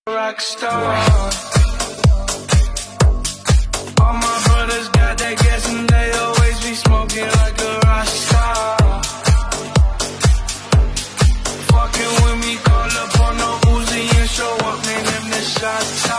rock star. All my brothers got that gas and they always be smoking like a rock star. Fucking with me, call up on no Uzi and show up, man, them the shots.